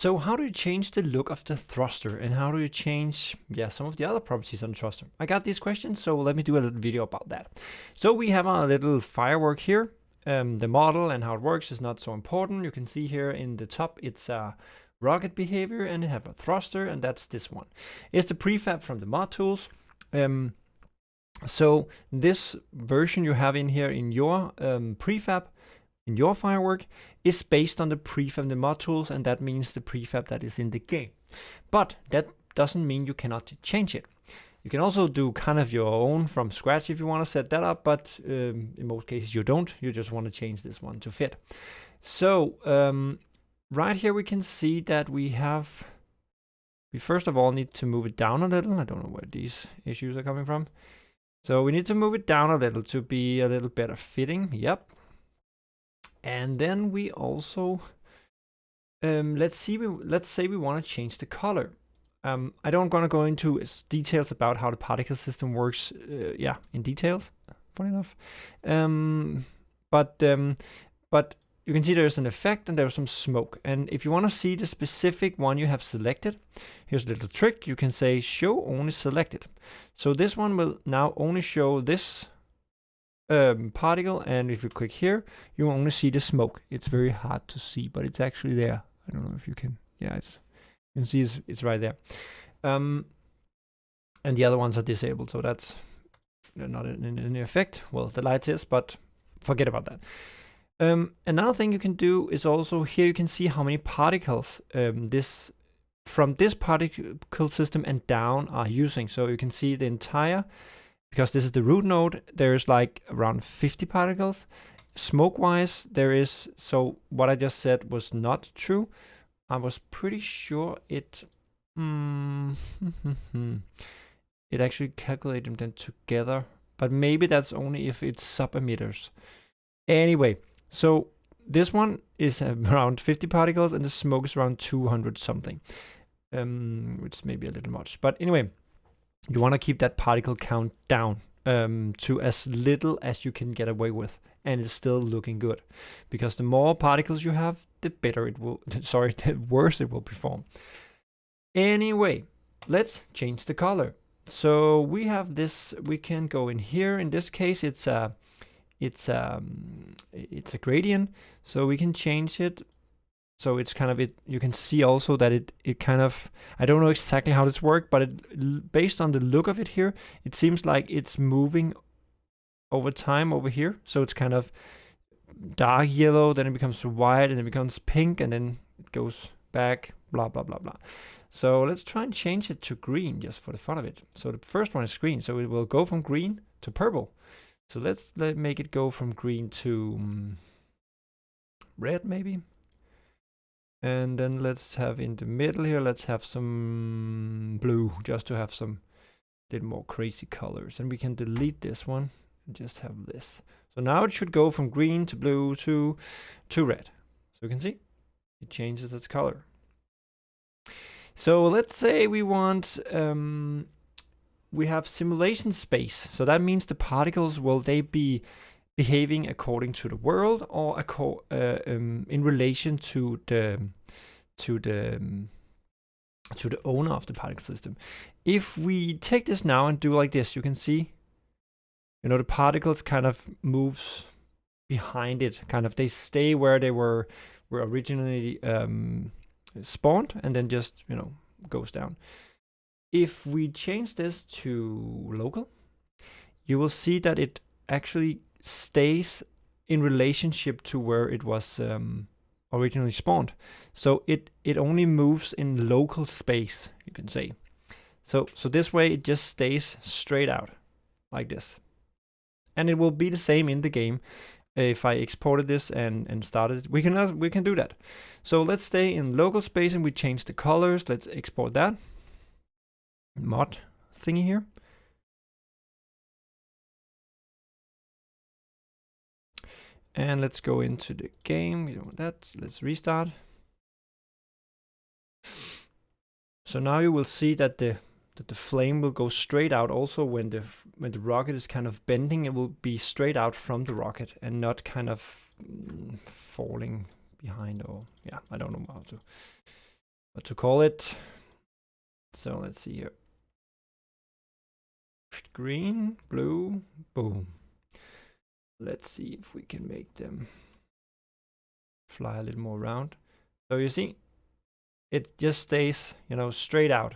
So how do you change the look of the thruster, and how do you change some of the other properties on the thruster? I got these questions, so let me do a little video about that. So we have our little firework here. The model and how it works is not so important. You can see here in the top it's a rocket behavior, and it have a thruster, and that's this one. It's the prefab from the mod tools. So this version you have in here in your prefab, in your firework, is based on the prefab, the mod tools, and that means the prefab that is in the game. But that doesn't mean you cannot change it. You can also do kind of your own from scratch if you want to set that up, but in most cases you don't. You just want to change this one to fit. So right here we can see that we first of all need to move it down a little. I don't know where these issues are coming from. So we need to move it down a little to be a little better fitting. Yep. And then we also let's say we want to change the color. I don't gonna go into details about how the particle system works. In details. Funny enough. But you can see there's an effect and there's some smoke. And if you want to see the specific one you have selected, here's a little trick. You can say show only selected. So this one will now only show this particle, and if you click here, you only see the smoke. It's very hard to see, but it's actually there. I don't know if you can. Yeah, you can see it's right there. And the other ones are disabled, so they're not in effect. Well, the light is, but forget about that. Another thing you can do is also here you can see how many particles from this particle system and down are using. So you can see the entire, because this is the root node, there's like around 50 particles. Smoke wise there is, so what I just said was not true. I was pretty sure it it actually calculated them together, but maybe that's only if it's sub-emitters. Anyway, so this one is around 50 particles and the smoke is around 200 something, which may be a little much. But anyway, you want to keep that particle count down to as little as you can get away with, and it's still looking good, because the more particles you have, the better it will, the worse it will perform. Anyway, let's change the color. So we have this, we can go in here. In this case, it's a gradient, so we can change it. So it's kind of you can see also that it kind of, I don't know exactly how this works, but based on the look of it here, it seems like it's moving over time over here. So it's kind of dark yellow, then it becomes white, and then it becomes pink, and then it goes back, blah, blah, blah, blah. So let's try and change it to green just for the fun of it. So the first one is green, so it will go from green to purple. So let's make it go from green to red maybe. And then let's have in the middle here, let's have some blue, just to have some little more crazy colors. And we can delete this one and just have this. So now it should go from green to blue to red. So you can see it changes its color. So let's say we want, we have simulation space. So that means the particles, will they be behaving according to the world, or in relation to the owner of the particle system? If we take this now and do like this, you can see, the particles kind of moves behind it. Kind of they stay where they were originally spawned, and then just goes down. If we change this to local, you will see that it actually stays in relationship to where it was originally spawned. So it only moves in local space, you can say. So this way it just stays straight out like this, and it will be the same in the game. If I exported this and started it, we can do that. So let's stay in local space and we change the colors. Let's export that mod thingy here. And let's go into the game. We don't want that. Let's restart. So now you will see that the flame will go straight out. Also, when the rocket is kind of bending, it will be straight out from the rocket and not kind of falling behind. Or I don't know how to what to call it. So let's see here. Green, blue, boom. Let's see if we can make them fly a little more around. So you see, it just stays, you know, straight out.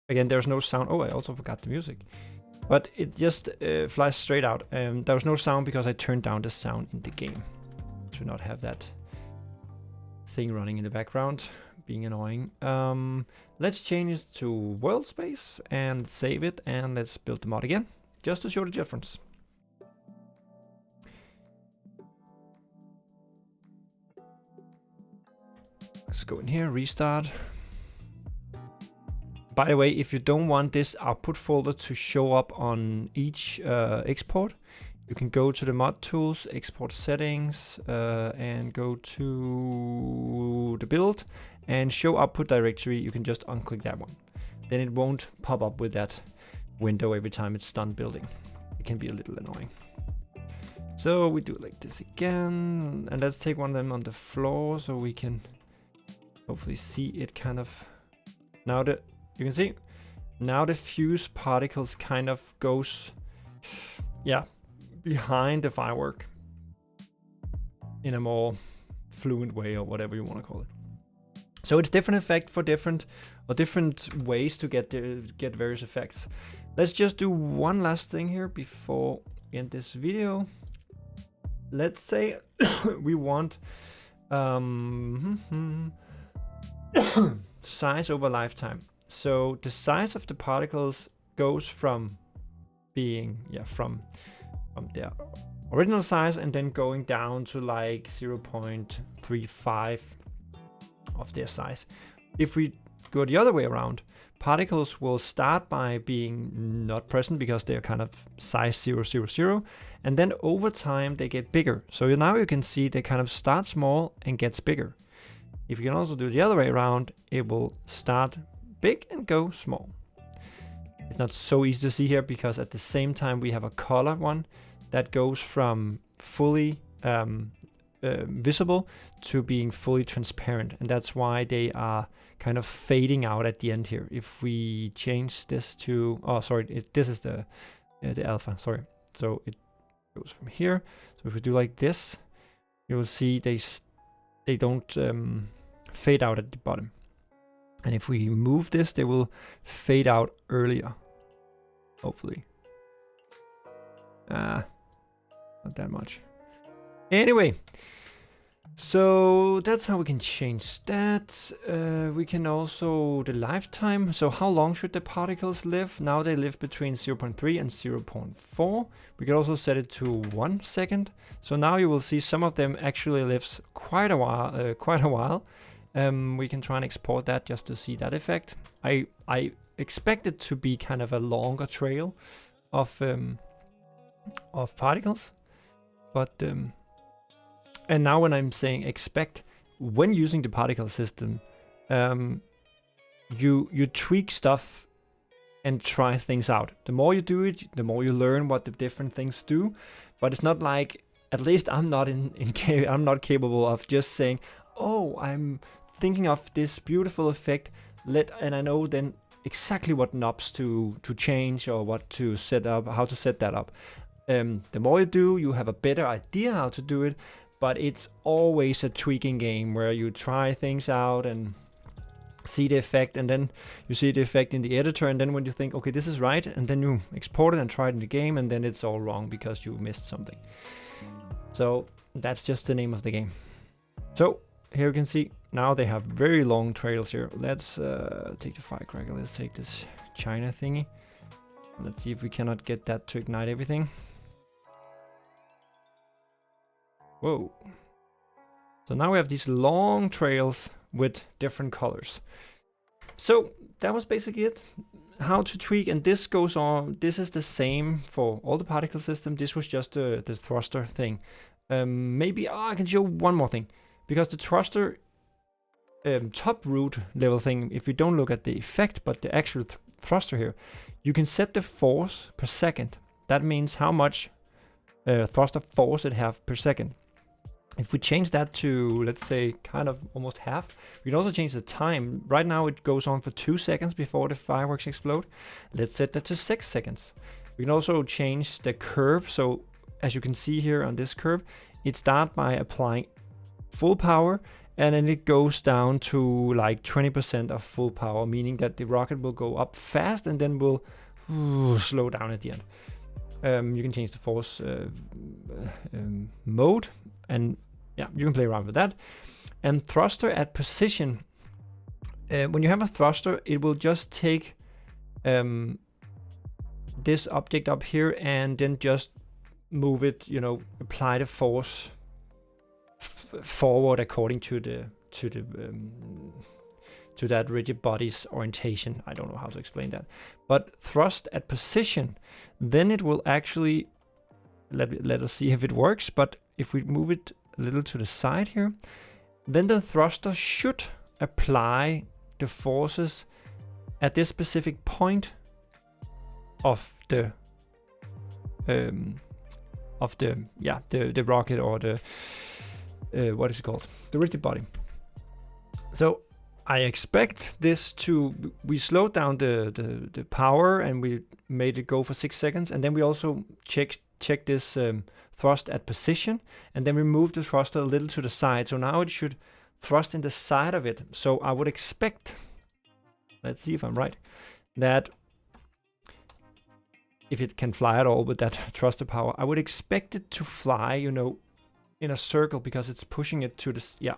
Again, there's no sound. Oh, I also forgot the music. But it just flies straight out. There was no sound because I turned down the sound in the game to not have that thing running in the background being annoying. Let's change it to world space and save it, and let's build the mod again just to show the difference. Let's go in here, restart. By the way, if you don't want this output folder to show up on each export, you can go to the mod tools, export settings, and go to the build and show output directory. You can just unclick that one. Then it won't pop up with that window every time it's done building. It can be a little annoying. So we do it like this again, and let's take one of them on the floor so we can hopefully see it kind of. Now that you can see, now the fuse particles kind of goes, yeah, behind the firework in a more fluent way, or whatever you want to call it. So it's different effect for different ways to get various effects. Let's just do one last thing here before we end this video. Let's say we want size over lifetime. So the size of the particles goes from being from their original size and then going down to like 0.35 of their size. If we go the other way around, particles will start by being not present because they're kind of size 000, and then over time they get bigger. So now you can see they kind of start small and gets bigger. If you can also do the other way around, it will start big and go small. It's not so easy to see here because at the same time we have a color one that goes from fully visible to being fully transparent, and that's why they are kind of fading out at the end here. If we change this to, oh sorry, this is the alpha, sorry. So it goes from here. So if we do like this, you will see they don't fade out at the bottom. And if we move this, they will fade out earlier, hopefully. Not that much. Anyway, so that's how we can change that. We can also, the lifetime, so how long should the particles live? Now they live between 0.3 and 0.4. We can also set it to 1 second. So now you will see some of them actually lives quite a while. We can try and export that just to see that effect. I expect it to be kind of a longer trail of particles, but and now when I'm saying expect, when using the particle system, you tweak stuff and try things out. The more you do it, the more you learn what the different things do. But it's not like, at least I'm not I'm not capable of just saying, oh, I'm thinking of this beautiful effect, and I know then exactly what knobs to change or what to set up, how to set that up. The more you do, you have a better idea how to do it, but it's always a tweaking game where you try things out and see the effect, and then you see the effect in the editor, and then when you think, okay, this is right, and then you export it and try it in the game, and then it's all wrong because you missed something. So that's just the name of the game. So here you can see now they have very long trails here. Let's take the firecracker. Let's take this China thingy. Let's see if we cannot get that to ignite everything. Whoa. So now we have these long trails with different colors. So that was basically it. How to tweak, and this goes on. This is the same for all the particle system. This was just the thruster thing. Maybe I can show one more thing, because the thruster top root level thing, if you don't look at the effect but the actual thruster here, you can set the force per second. That means how much thruster force it have per second. If we change that to, let's say, kind of almost half, we can also change the time. Right now it goes on for 2 seconds before the fireworks explode. Let's set that to 6 seconds. We can also change the curve. So as you can see here on this curve, it starts by applying full power, and then it goes down to like 20% of full power, meaning that the rocket will go up fast and then will slow down at the end. You can change the force mode, and yeah, you can play around with that. And thruster at precision. When you have a thruster, it will just take this object up here and then just move it, you know, apply the force forward according to that rigid body's orientation. I don't know how to explain that. But thrust at position, then it will actually, let us see if it works, but if we move it a little to the side here, then the thruster should apply the forces at this specific point of the rocket, or the what is it called? The rigid body. So I expect this to, we slowed down the power and we made it go for 6 seconds, and then we also check this thrust at position, and then we moved the thruster a little to the side. So now it should thrust in the side of it. So I would expect, let's see if I'm right, that if it can fly at all with that thruster power, I would expect it to fly, you know, in a circle, because it's pushing it to this. Yeah,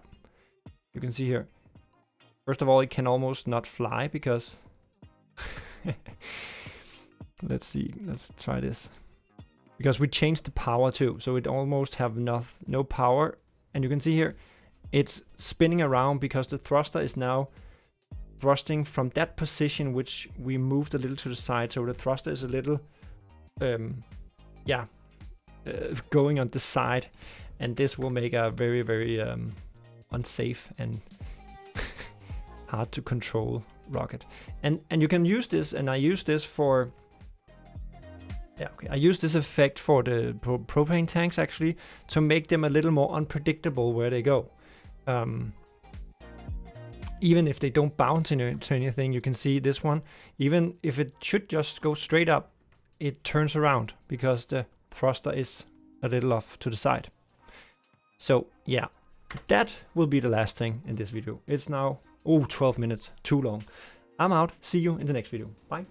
you can see here. First of all, it can almost not fly because let's see, let's try this, because we changed the power too, so it almost have no power. And you can see here it's spinning around because the thruster is now thrusting from that position, which we moved a little to the side. So the thruster is a little going on the side, and this will make a very, very unsafe and hard to control rocket. And you can use this, and I use this for, I use this effect for the propane tanks actually, to make them a little more unpredictable where they go. Even if they don't bounce into anything, you can see this one, even if it should just go straight up, it turns around because the thruster is a little off to the side. So yeah, that will be the last thing in this video. It's now 12 minutes too long. I'm out. See you in the next video. Bye.